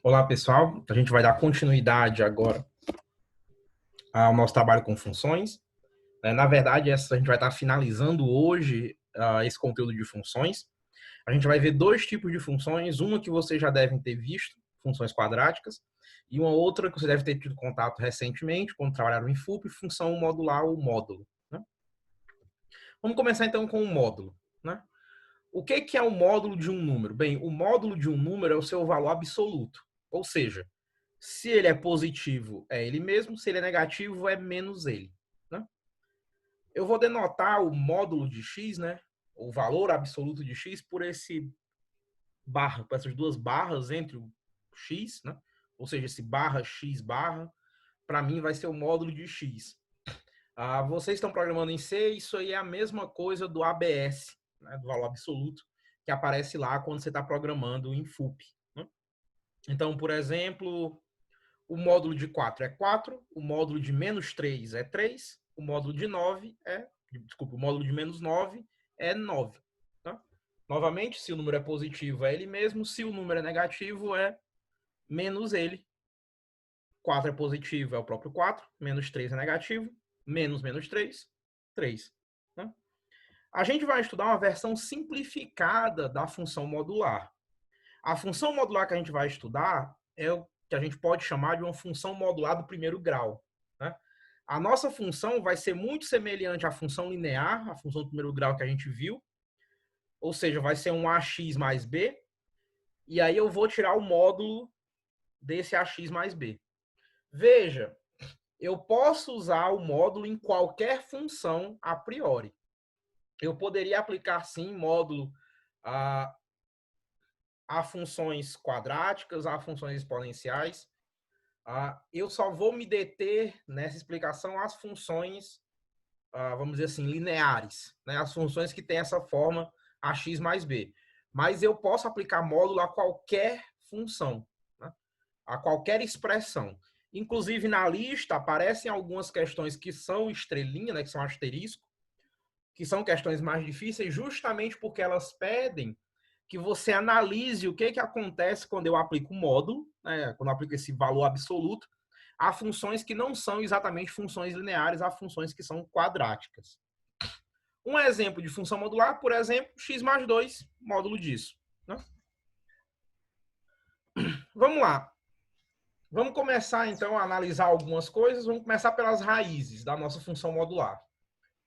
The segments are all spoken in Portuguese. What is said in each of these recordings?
Olá, pessoal. A gente vai dar continuidade agora ao nosso trabalho com funções. Na verdade, a gente vai estar finalizando hoje esse conteúdo de funções. A gente vai ver dois tipos de funções. Uma que vocês já devem ter visto, funções quadráticas, e uma outra que você deve ter tido contato recentemente, quando trabalharam em FUP, função modular ou módulo. Né? Vamos começar então com o módulo. Né? O que é o módulo de um número? Bem, o módulo de um número é o seu valor absoluto. Ou seja, se ele é positivo, é ele mesmo. Se ele é negativo, é menos ele. Né? Eu vou denotar o módulo de x, né? O valor absoluto de x por esse barra, por essas duas barras entre o x, né? Ou seja, esse barra x barra, para mim vai ser o módulo de x. Vocês estão programando em C, isso aí é a mesma coisa do ABS, né? Do valor absoluto, que aparece lá quando você está programando em FUP. Né? Então, por exemplo, o módulo de 4 é 4, o módulo de menos 3 é 3, o módulo de 9 é... Desculpa, o módulo de menos 9 é 9. Tá? Novamente, se o número é positivo, é ele mesmo. Se o número é negativo, é menos ele. 4 é positivo, é o próprio 4. Menos 3 é negativo. Menos 3, 3. Tá? A gente vai estudar uma versão simplificada da função modular. A função modular que a gente vai estudar é o que a gente pode chamar de uma função modular do primeiro grau. Né? A nossa função vai ser muito semelhante à função linear, a função do primeiro grau que a gente viu, ou seja, vai ser um ax mais b, e aí eu vou tirar o módulo desse ax mais b. Veja, eu posso usar o módulo em qualquer função a priori. Eu poderia aplicar, sim, módulo a funções quadráticas, a funções exponenciais. Eu só vou me deter nessa explicação às funções, vamos dizer assim, lineares, né? As funções que têm essa forma ax mais b. Mas eu posso aplicar módulo a qualquer função, né? A qualquer expressão. Inclusive, na lista aparecem algumas questões que são estrelinha, né? Que são asterisco, que são questões mais difíceis, justamente porque elas pedem que você analise o que acontece quando eu aplico o módulo, né, quando eu aplico esse valor absoluto, a funções que não são exatamente funções lineares, a funções que são quadráticas. Um exemplo de função modular, por exemplo, x mais 2, módulo disso. Né? Vamos lá. Vamos começar, então, a analisar algumas coisas. Vamos começar pelas raízes da nossa função modular.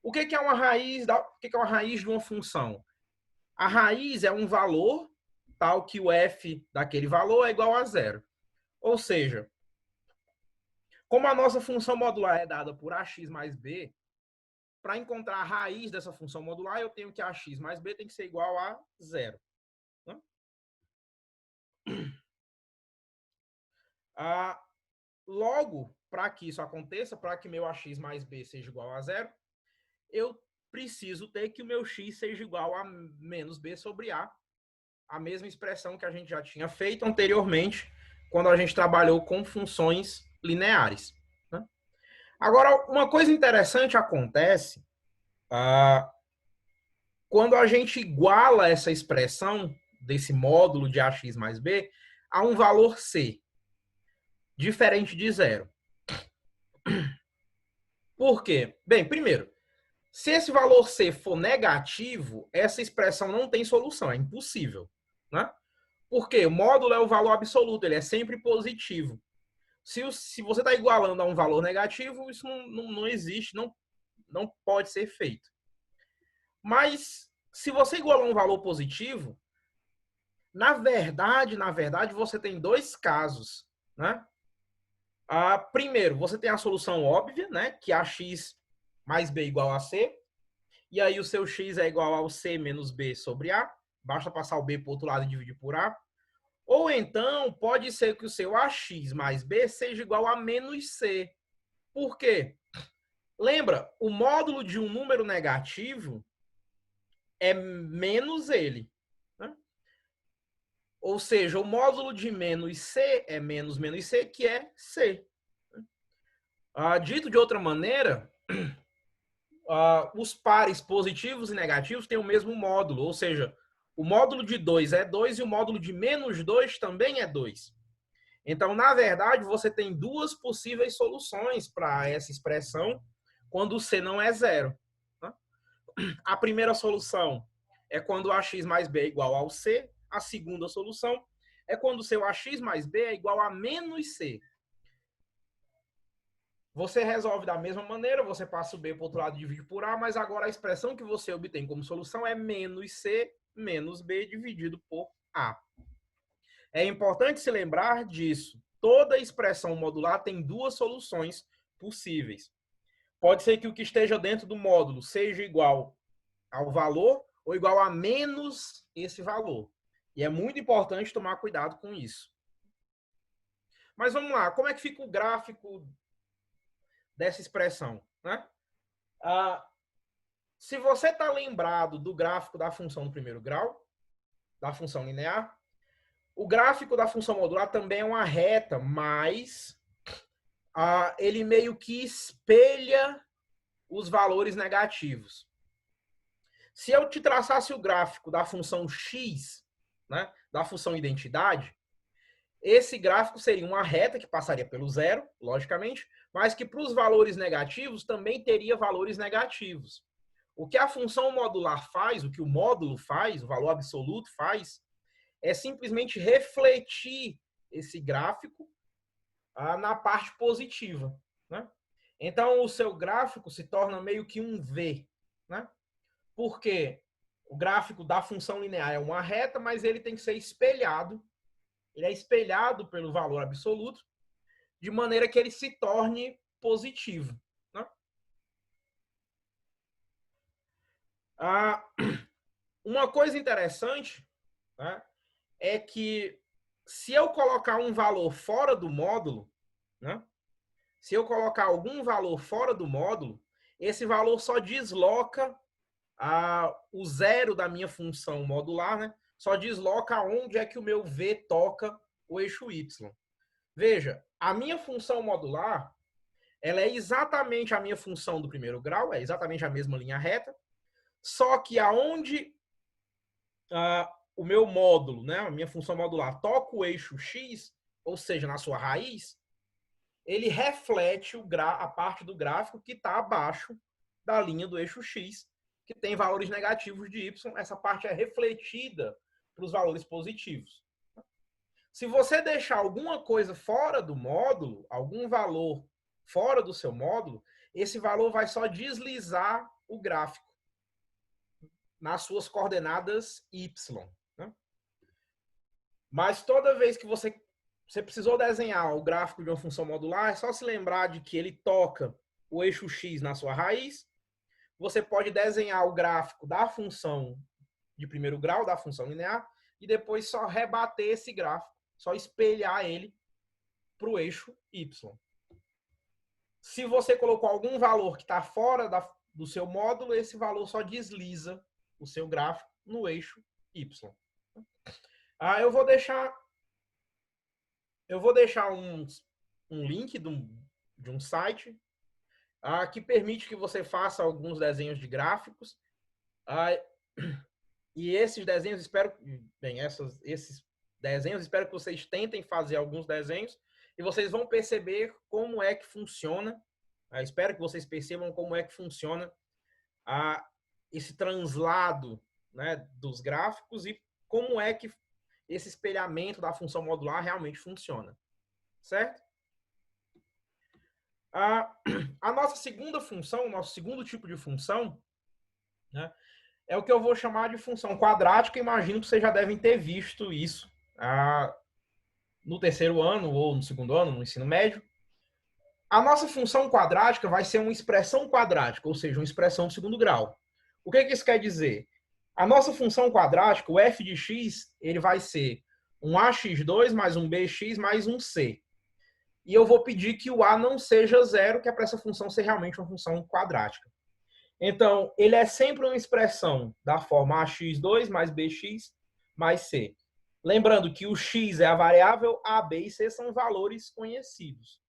O que é uma raiz? O que é uma raiz de uma função? A raiz é um valor tal que o f daquele valor é igual a zero. Ou seja, como a nossa função modular é dada por ax mais b, para encontrar a raiz dessa função modular, eu tenho que ax mais b tem que ser igual a zero. Né? Logo, para que isso aconteça, para que meu ax mais b seja igual a zero, eu preciso ter que o meu x seja igual a menos b sobre a mesma expressão que a gente já tinha feito anteriormente, quando a gente trabalhou com funções lineares. Né? Agora, uma coisa interessante acontece quando a gente iguala essa expressão desse módulo de ax mais b a um valor c, diferente de zero. Por quê? Bem, primeiro, se esse valor c for negativo, essa expressão não tem solução, é impossível. Né? Porque o módulo é o valor absoluto, ele é sempre positivo. Se você está igualando a um valor negativo, isso não existe, não pode ser feito. Mas, se você igualar um valor positivo, na verdade, você tem dois casos. Né? Primeiro, você tem a solução óbvia, né? Que é ax mais b igual a c. E aí o seu x é igual ao c menos b sobre a. Basta passar o b para o outro lado e dividir por a. Ou então, pode ser que o seu ax mais b seja igual a menos c. Por quê? Lembra, o módulo de um número negativo é menos ele. Né? Ou seja, o módulo de menos c é menos c, que é c. Dito de outra maneira, os pares positivos e negativos têm o mesmo módulo. Ou seja, o módulo de 2 é 2 e o módulo de menos 2 também é 2. Então, na verdade, você tem duas possíveis soluções para essa expressão quando o C não é zero. Tá? A primeira solução é quando AX mais B é igual ao C. A segunda solução é quando o seu AX mais B é igual a menos C. Você resolve da mesma maneira, você passa o B para o outro lado e divide por A, mas agora a expressão que você obtém como solução é menos C menos B dividido por A. É importante se lembrar disso. Toda expressão modular tem duas soluções possíveis. Pode ser que o que esteja dentro do módulo seja igual ao valor ou igual a menos esse valor. E é muito importante tomar cuidado com isso. Mas vamos lá, como é que fica o gráfico dessa expressão? Né? Se você está lembrado do gráfico da função do primeiro grau, da função linear, o gráfico da função modular também é uma reta, mas ele meio que espelha os valores negativos. Se eu te traçasse o gráfico da função x, né, da função identidade, esse gráfico seria uma reta que passaria pelo zero, logicamente, mas que para os valores negativos também teria valores negativos. O que a função modular faz, o que o módulo faz, o valor absoluto faz, é simplesmente refletir esse gráfico na parte positiva. Né? Então, o seu gráfico se torna meio que um V. Né? Porque o gráfico da função linear é uma reta, mas ele tem que ser espelhado. Ele é espelhado pelo valor absoluto, de maneira que ele se torne positivo. Né? Uma coisa interessante, né, é que se eu colocar um valor fora do módulo, né, se eu colocar algum valor fora do módulo, esse valor só desloca o zero da minha função modular, né, só desloca onde é que o meu V toca o eixo Y. Veja, a minha função modular, ela é exatamente a minha função do primeiro grau, é exatamente a mesma linha reta, só que aonde o meu módulo, né, a minha função modular, toca o eixo X, ou seja, na sua raiz, ele reflete a parte do gráfico que está abaixo da linha do eixo X, que tem valores negativos de Y. Essa parte é refletida para os valores positivos. Se você deixar alguma coisa fora do módulo, algum valor fora do seu módulo, esse valor vai só deslizar o gráfico nas suas coordenadas Y. Né? Mas toda vez que você precisou desenhar o gráfico de uma função modular, é só se lembrar de que ele toca o eixo X na sua raiz. Você pode desenhar o gráfico da função de primeiro grau, da função linear, e depois só rebater esse gráfico, só espelhar ele para o eixo Y. Se você colocou algum valor que está fora do seu módulo, esse valor só desliza o seu gráfico no eixo Y. Eu vou deixar um link de um site que permite que você faça alguns desenhos de gráficos. E esses desenhos, esses desenhos, espero que vocês tentem fazer alguns desenhos e vocês vão perceber como é que funciona. Espero que vocês percebam como é que funciona esse translado, né, dos gráficos e como é que esse espelhamento da função modular realmente funciona. Certo? A nossa segunda função, o nosso segundo tipo de função, né, é o que eu vou chamar de função quadrática. Imagino que vocês já devem ter visto isso no terceiro ano ou no segundo ano, no ensino médio. A nossa função quadrática vai ser uma expressão quadrática, ou seja, uma expressão de segundo grau. O que isso quer dizer? A nossa função quadrática, o f de x, ele vai ser um ax2 mais um bx mais um c. E eu vou pedir que o a não seja zero, que é para essa função ser realmente uma função quadrática. Então, ele é sempre uma expressão da forma ax2 mais bx mais c. Lembrando que o x é a variável, a, b e c são valores conhecidos.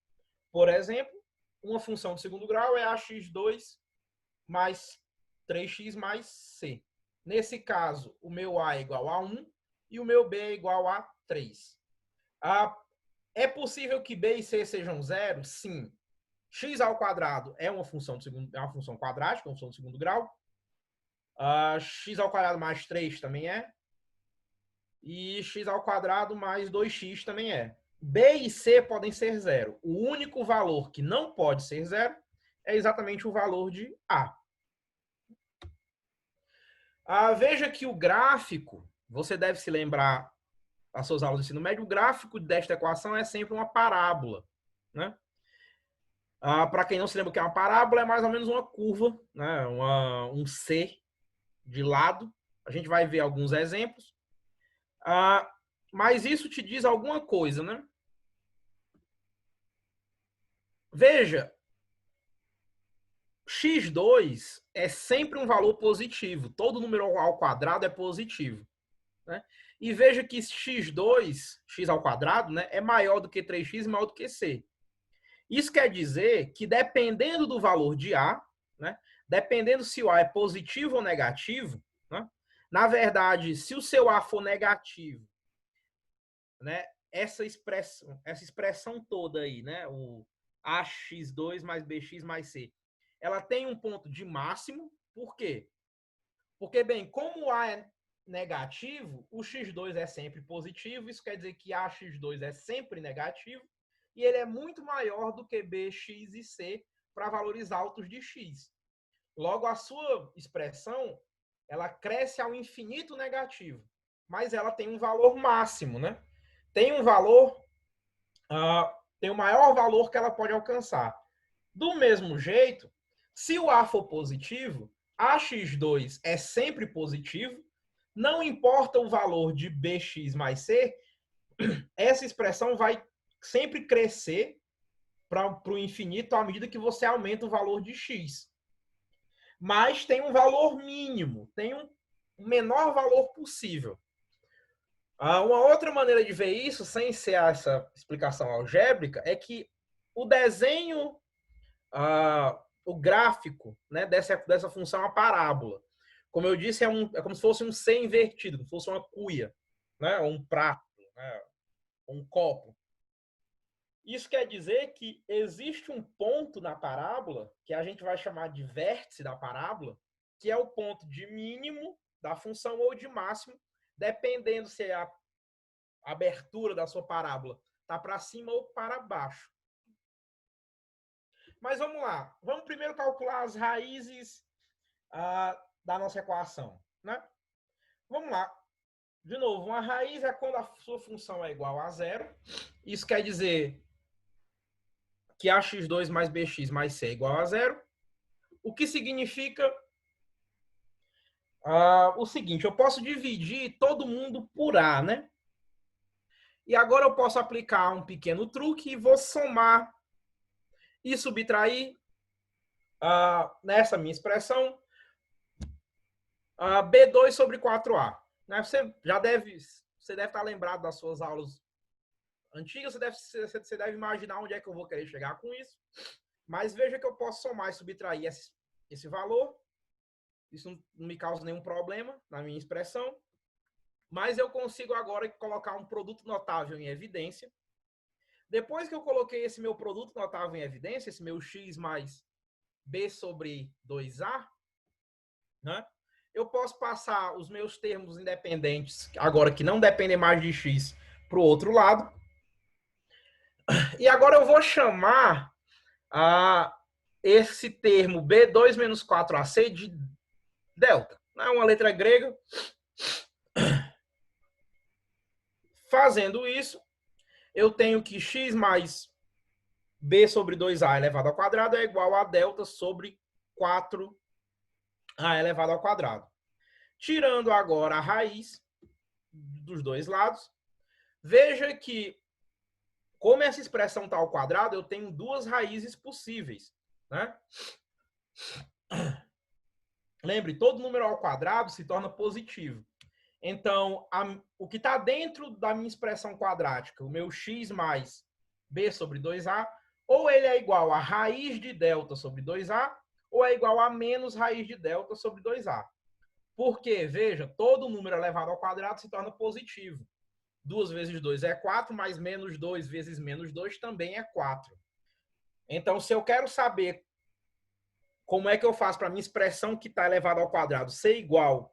Por exemplo, uma função de segundo grau é ax2 mais 3x mais c. Nesse caso, o meu a é igual a 1 e o meu b é igual a 3. É possível que B e C sejam zero? Sim. X ao quadrado é uma função quadrática, uma função do segundo grau. X ao quadrado mais 3 também é. E x ao quadrado mais 2x também é. B e C podem ser zero. O único valor que não pode ser zero é exatamente o valor de A. Veja que o gráfico, você deve se lembrar das suas aulas de ensino médio, o gráfico desta equação é sempre uma parábola, né? Para quem não se lembra o que é uma parábola, é mais ou menos uma curva, né? Um C de lado. A gente vai ver alguns exemplos. Mas isso te diz alguma coisa, né? Veja, x2 é sempre um valor positivo. Todo número ao quadrado é positivo, né? E veja que x2, x ao quadrado, né, é maior do que 3x e maior do que c. Isso quer dizer que dependendo do valor de A, né, dependendo se o A é positivo ou negativo, né, na verdade, se o seu A for negativo, né, essa expressão toda aí, né, o AX2 mais BX mais C, ela tem um ponto de máximo. Por quê? Porque, bem, como o A é negativo, o x2 é sempre positivo, isso quer dizer que AX2 é sempre negativo, e ele é muito maior do que BX e C para valores altos de x. Logo, a sua expressão, ela cresce ao infinito negativo, mas ela tem um valor máximo, né? Tem um valor, tem o maior valor que ela pode alcançar. Do mesmo jeito, se o A for positivo, AX2 é sempre positivo, não importa o valor de BX mais C, essa expressão vai sempre crescer para o infinito à medida que você aumenta o valor de X. Mas tem um valor mínimo, tem um menor valor possível. Uma outra maneira de ver isso, sem ser essa explicação algébrica, é que o desenho, o gráfico, né, dessa função é uma parábola. Como eu disse, é como se fosse um C invertido, como se fosse uma cuia, né, ou um prato, né, ou um copo. Isso quer dizer que existe um ponto na parábola, que a gente vai chamar de vértice da parábola, que é o ponto de mínimo da função ou de máximo, dependendo se a abertura da sua parábola está para cima ou para baixo. Mas vamos lá. Vamos primeiro calcular as raízes da nossa equação, né? Vamos lá. De novo, uma raiz é quando a sua função é igual a zero. Isso quer dizer que ax2 mais bx mais c é igual a zero. O que significa o seguinte, eu posso dividir todo mundo por A, né? E agora eu posso aplicar um pequeno truque e vou somar e subtrair nessa minha expressão B2 sobre 4A. Né? Você deve estar lembrado das suas aulas antigas, você deve imaginar onde é que eu vou querer chegar com isso. Mas veja que eu posso somar e subtrair esse valor. Isso não me causa nenhum problema na minha expressão. Mas eu consigo agora colocar um produto notável em evidência. Depois que eu coloquei esse meu produto notável em evidência, esse meu x mais b sobre 2a, né? Eu posso passar os meus termos independentes, agora que não dependem mais de x, para o outro lado. E agora eu vou chamar esse termo B2 menos 4AC de delta. É uma letra grega. Fazendo isso, eu tenho que x mais b sobre 2a elevado ao quadrado é igual a delta sobre 4a elevado ao quadrado. Tirando agora a raiz dos dois lados, veja que, como essa expressão está ao quadrado, eu tenho duas raízes possíveis, né? Lembre, todo número ao quadrado se torna positivo. Então, o que está dentro da minha expressão quadrática, o meu x mais b sobre 2a, ou ele é igual a raiz de delta sobre 2a, ou é igual a menos raiz de delta sobre 2a. Porque, veja, todo número elevado ao quadrado se torna positivo. 2 vezes 2 é 4, mais menos 2 vezes menos 2 também é 4. Então, se eu quero saber como é que eu faço para a minha expressão que está elevada ao quadrado ser igual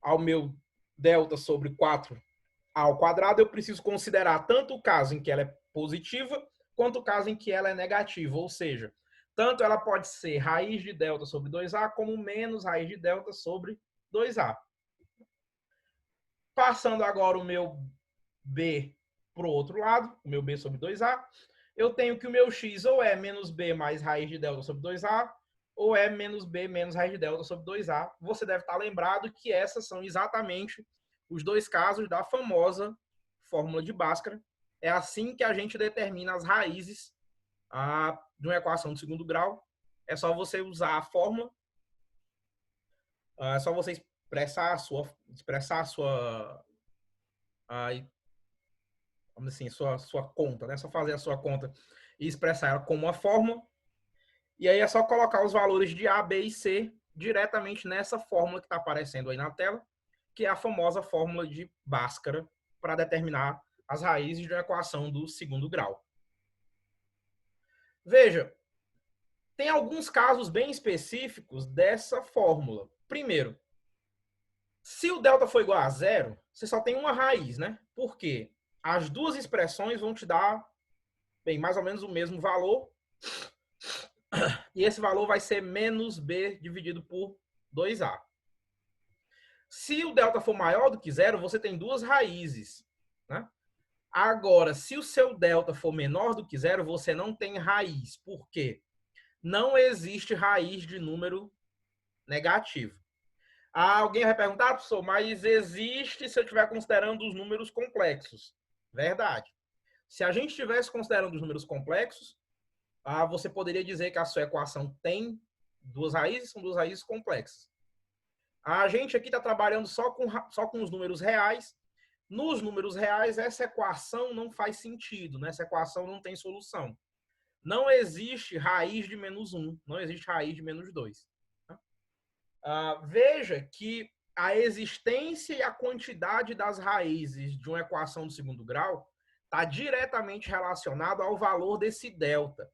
ao meu delta sobre 4 ao quadrado, eu preciso considerar tanto o caso em que ela é positiva, quanto o caso em que ela é negativa. Ou seja, tanto ela pode ser raiz de delta sobre 2a, como menos raiz de delta sobre 2a. Passando agora o meu b para o outro lado, o meu b sobre 2a, eu tenho que o meu x ou é menos b mais raiz de delta sobre 2a, ou é menos b menos raiz de delta sobre 2a. Você deve estar lembrado que essas são exatamente os dois casos da famosa fórmula de Bhaskara. É assim que a gente determina as raízes de uma equação de segundo grau. É só você usar a fórmula, é só você expressar a sua vamos assim, sua conta, né? Só fazer a sua conta e expressar ela como uma fórmula. E aí é só colocar os valores de A, B e C diretamente nessa fórmula que está aparecendo aí na tela, que é a famosa fórmula de Bhaskara, para determinar as raízes de uma equação do segundo grau. Veja, tem alguns casos bem específicos dessa fórmula. Primeiro, se o delta for igual a zero, você só tem uma raiz, né? Por quê? As duas expressões vão te dar, bem, mais ou menos o mesmo valor, e esse valor vai ser menos b dividido por 2a. Se o delta for maior do que zero, você tem duas raízes, né? Agora, se o seu delta for menor do que zero, você não tem raiz. Por quê? Não existe raiz de número negativo. Alguém vai perguntar, professor, mas existe se eu estiver considerando os números complexos. Verdade. Se a gente estivesse considerando os números complexos, você poderia dizer que a sua equação tem duas raízes, são duas raízes complexas. A gente aqui está trabalhando só com os números reais. Nos números reais, essa equação não faz sentido, né? Essa equação não tem solução. Não existe raiz de menos 1, não existe raiz de menos 2. Veja que a existência e a quantidade das raízes de uma equação de segundo grau está diretamente relacionado ao valor desse delta.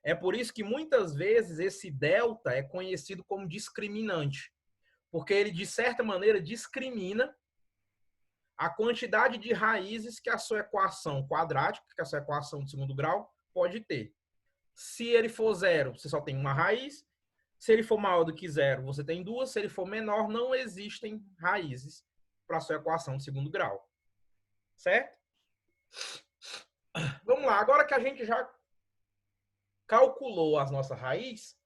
É por isso que muitas vezes esse delta é conhecido como discriminante, porque ele, de certa maneira, discrimina a quantidade de raízes que a sua equação quadrática, que a sua equação de segundo grau, pode ter. Se ele for zero, você só tem uma raiz. Se ele for maior do que zero, você tem duas. Se ele for menor, não existem raízes para a sua equação de segundo grau. Certo? Vamos lá. Agora que a gente já calculou as nossas raízes,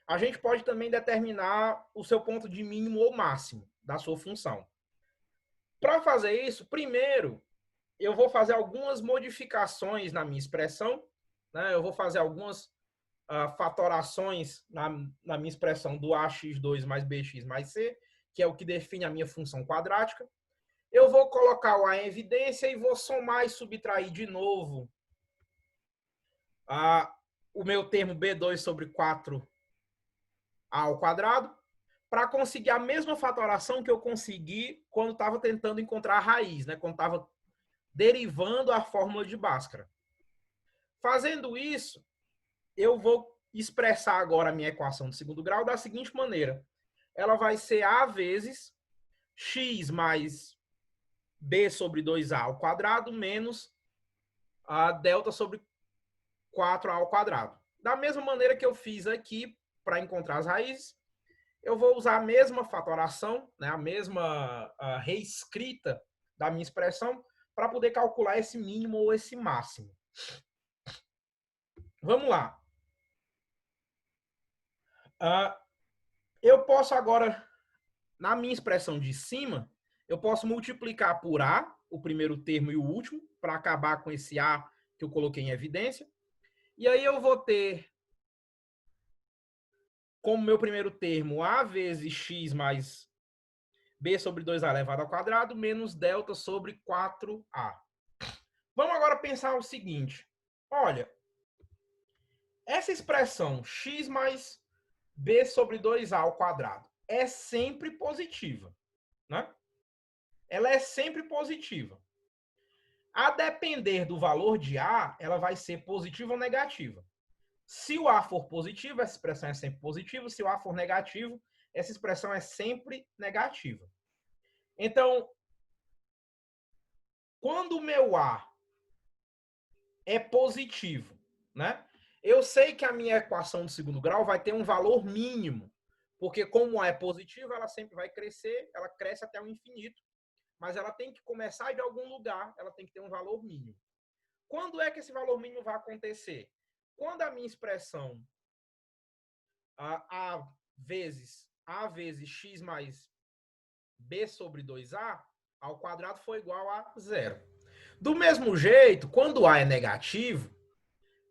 a gente pode também determinar o seu ponto de mínimo ou máximo da sua função. Para fazer isso, primeiro, eu vou fazer algumas modificações na minha expressão, né? Eu vou fazer algumas fatorações na minha expressão do ax2 mais bx mais c, que é o que define a minha função quadrática. Eu vou colocar o a em evidência e vou somar e subtrair de novo o meu termo b2 sobre 4a ao quadrado, para conseguir a mesma fatoração que eu consegui quando estava tentando encontrar a raiz, né? Quando estava derivando a fórmula de Bhaskara. Fazendo isso, eu vou expressar agora a minha equação de segundo grau da seguinte maneira. Ela vai ser a vezes x mais b sobre 2a ao quadrado menos a delta sobre 4a ao quadrado. Da mesma maneira que eu fiz aqui para encontrar as raízes, eu vou usar a mesma fatoração, né, a mesma reescrita da minha expressão para poder calcular esse mínimo ou esse máximo. Vamos lá. Eu posso agora, na minha expressão de cima, eu posso multiplicar por A, o primeiro termo e o último, para acabar com esse A que eu coloquei em evidência. E aí eu vou ter como meu primeiro termo A vezes x mais b sobre 2a elevado ao quadrado menos delta sobre 4a. Vamos agora pensar o seguinte. Olha, essa expressão x mais b sobre 2a ao quadrado é sempre positiva, né? Ela é sempre positiva. A depender do valor de A, ela vai ser positiva ou negativa. Se o A for positivo, essa expressão é sempre positiva. Se o A for negativo, essa expressão é sempre negativa. Então, quando o meu A é positivo, né? Eu sei que a minha equação de segundo grau vai ter um valor mínimo, porque como A é positivo, ela sempre vai crescer, ela cresce até o infinito, mas ela tem que começar de algum lugar, ela tem que ter um valor mínimo. Quando é que esse valor mínimo vai acontecer? Quando a minha expressão A vezes x mais b sobre 2a ao quadrado for igual a zero. Do mesmo jeito, quando A é negativo,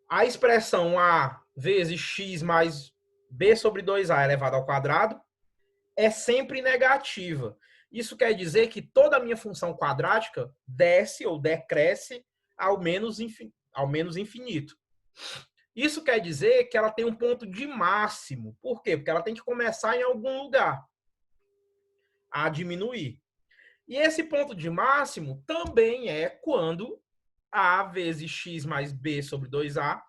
a expressão A vezes x mais b sobre 2a elevado ao quadrado é sempre negativa. Isso quer dizer que toda a minha função quadrática desce ou decresce ao menos infinito. Isso quer dizer que ela tem um ponto de máximo. Por quê? Porque ela tem que começar em algum lugar a diminuir. E esse ponto de máximo também é quando A vezes x mais b sobre 2a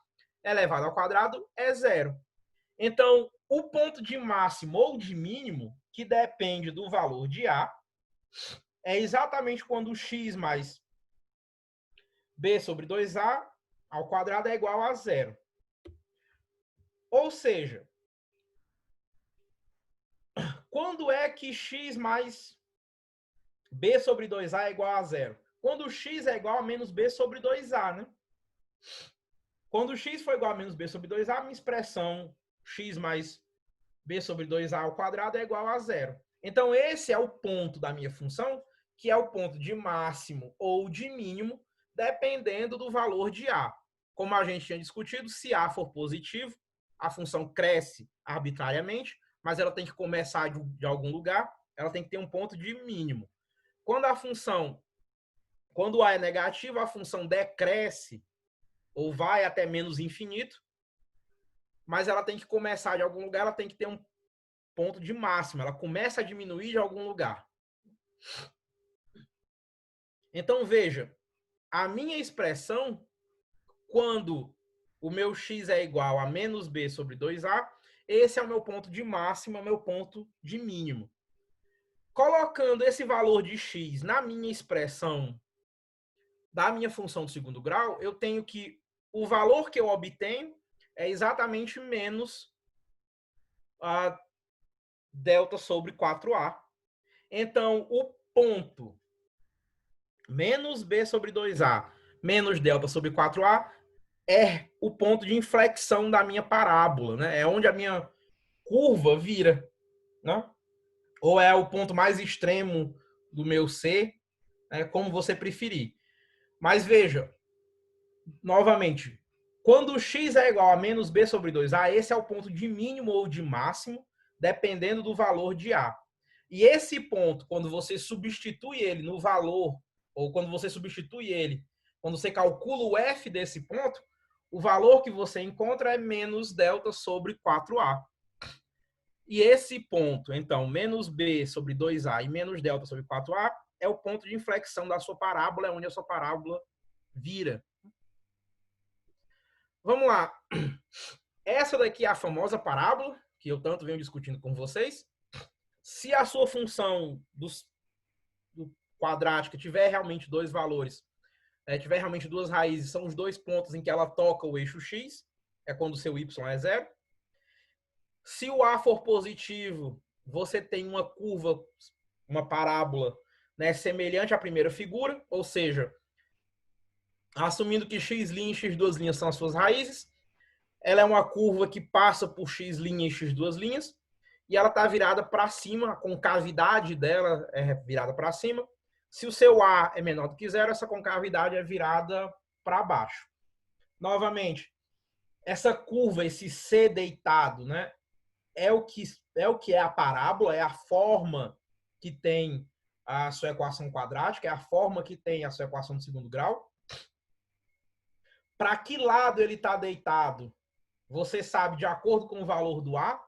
elevado ao quadrado é zero. Então, o ponto de máximo ou de mínimo, que depende do valor de A, é exatamente quando x mais b sobre 2a ao quadrado é igual a zero. Ou seja, quando é que x mais b sobre 2a é igual a zero? Quando x é igual a menos b sobre 2a, né? Quando x for igual a menos b sobre 2a, a minha expressão x mais b sobre 2a ao quadrado é igual a zero. Então, esse é o ponto da minha função, que é o ponto de máximo ou de mínimo, dependendo do valor de a. Como a gente tinha discutido, se a for positivo, a função cresce arbitrariamente, mas ela tem que começar de algum lugar, ela tem que ter um ponto de mínimo. Quando a é negativo, a função decresce ou vai até menos infinito, mas ela tem que começar de algum lugar, ela tem que ter um ponto de máximo, ela começa a diminuir de algum lugar. Então, veja, a minha expressão, quando o meu x é igual a menos b sobre 2a, esse é o meu ponto de máximo, é o meu ponto de mínimo. Colocando esse valor de x na minha expressão da minha função de segundo grau, eu tenho que o valor que eu obtenho é exatamente menos a delta sobre 4a. Então, o ponto menos b sobre 2a menos delta sobre 4a é o ponto de inflexão da minha parábola, né? É onde a minha curva vira, né? Ou é o ponto mais extremo do meu C, né? Como você preferir. Mas veja, novamente, quando x é igual a menos b sobre 2a, esse é o ponto de mínimo ou de máximo, dependendo do valor de a. E esse ponto, quando você substitui ele no valor, ou quando você substitui ele, quando você calcula o f desse ponto, o valor que você encontra é menos delta sobre 4a. E esse ponto, então, menos b sobre 2a e menos delta sobre 4a, é o ponto de inflexão da sua parábola, é onde a sua parábola vira. Vamos lá. Essa daqui é a famosa parábola, que eu tanto venho discutindo com vocês. Se a sua função do quadrática tiver realmente dois valores, tiver realmente duas raízes, são os dois pontos em que ela toca o eixo x, é quando o seu y é zero. Se o a for positivo, você tem uma curva, uma parábola, né, semelhante à primeira figura, ou seja, assumindo que x' e x' são as suas raízes, ela é uma curva que passa por x' e x', e ela está virada para cima, a concavidade dela é virada para cima. Se o seu A é menor do que zero, essa concavidade é virada para baixo. Novamente, essa curva, esse C deitado, né, é o que é a parábola, é a forma que tem a sua equação quadrática, é a forma que tem a sua equação de segundo grau. Para que lado ele está deitado? Você sabe de acordo com o valor do A.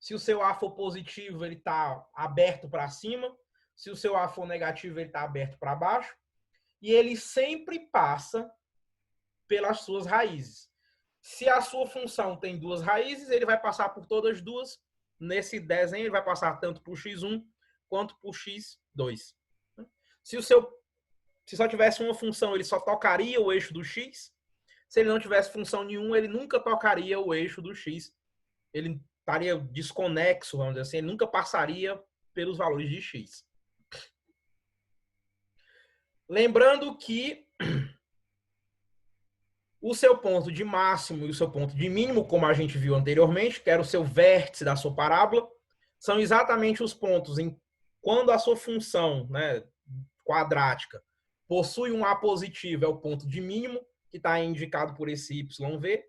Se o seu A for positivo, ele está aberto para cima. Se o seu A for negativo, ele está aberto para baixo. e ele sempre passa pelas suas raízes. Se a sua função tem duas raízes, ele vai passar por todas duas. Nesse desenho, ele vai passar tanto por x1 quanto por x2. Se só tivesse uma função, ele só tocaria o eixo do x. Se ele não tivesse função nenhuma, ele nunca tocaria o eixo do x. Ele estaria desconexo, vamos dizer assim, ele nunca passaria pelos valores de x. Lembrando que o seu ponto de máximo e o seu ponto de mínimo, como a gente viu anteriormente, que era o seu vértice da sua parábola, são exatamente os pontos em quando a sua função, né, quadrática possui um A positivo, é o ponto de mínimo, que está indicado por esse YV.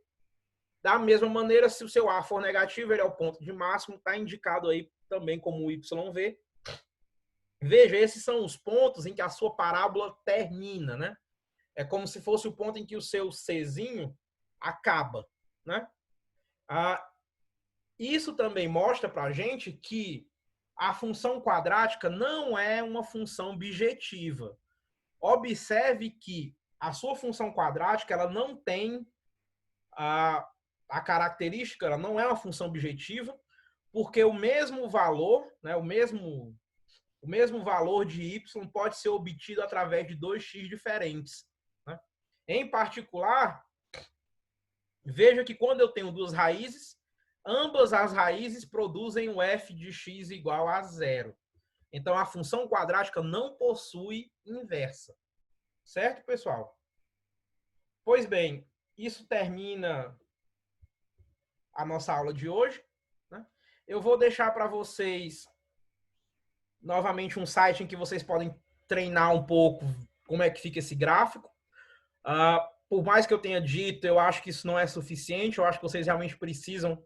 Da mesma maneira, se o seu A for negativo, ele é o ponto de máximo, está indicado aí também como YV. Veja, esses são os pontos em que a sua parábola termina, né? É como se fosse o ponto em que o seu Czinho acaba, né? Isso também mostra para a gente que a função quadrática não é uma função bijetiva. Observe que a sua função quadrática ela não tem a característica, ela não é uma função bijetiva, porque o mesmo valor, né, o mesmo valor de y pode ser obtido através de 2x diferentes. Né? Em particular, veja que quando eu tenho duas raízes, ambas as raízes produzem o f de x igual a 0. Então, a função quadrática não possui inversa. Certo, pessoal? Pois bem, isso termina a nossa aula de hoje. Né? Eu vou deixar para vocês novamente um site em que vocês podem treinar um pouco como é que fica esse gráfico. Por mais que eu tenha dito, eu acho que isso não é suficiente. Eu acho que vocês realmente precisam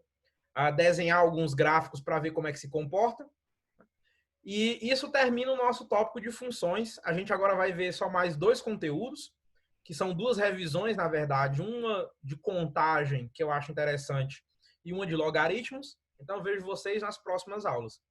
desenhar alguns gráficos para ver como é que se comporta. E isso termina o nosso tópico de funções. A gente agora vai ver só mais dois conteúdos, que são duas revisões, na verdade. Uma de contagem, que eu acho interessante, e uma de logaritmos. Então, vejo vocês nas próximas aulas.